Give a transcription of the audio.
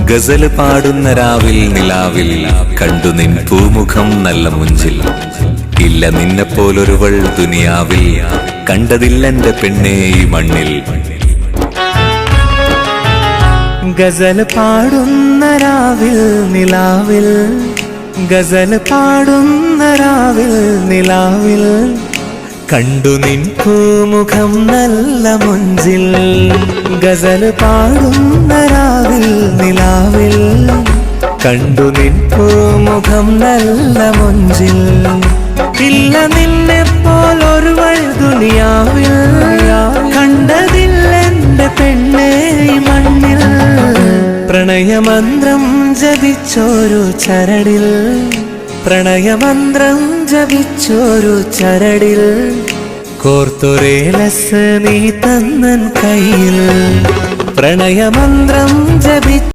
ഗസൽ പാടുന്ന രാവിൽ നിലാവിൽ കണ്ടു നിൻ പൂമുഖം നല്ല മുഞ്ചിൽ. ഇല്ല നിന്നെപ്പോലൊരുവൾ ദുനിയാവിൽ കണ്ടതില്ലെന്റെ പെണ്ണേ ഈ മണ്ണിൽ. ഗസൽ പാടുന്ന രാവിൽ നിലാവിൽ, ഗസൽ പാടുന്ന രാവിൽ നിലാവിൽ കണ്ടു നിൻ പൂമുഖം നല്ല മുഞ്ചിൽ. ഗസൽ പാടുന്ന രാവിൽ നിലാവിൽ കണ്ടു നിൻ പൂമുഖം നല്ല മുഞ്ചിൽ. ഇല്ല നിന്നെപ്പോലൊരുവൾ ദുനിയാവിൽ കണ്ടതില്ലെന്റെ പെണ്ണേ ഈ മണ്ണിൽ. പ്രണയമന്ത്രം ജപിച്ചോരു ചരടിൽ, പ്രണയമന്ത്രം ജപിച്ചോരു ചരടിൽ കോർത്തൊരേലസ് നീ തന്നൻ കയ്യിൽ. പ്രണയമന്ത്രം ജപി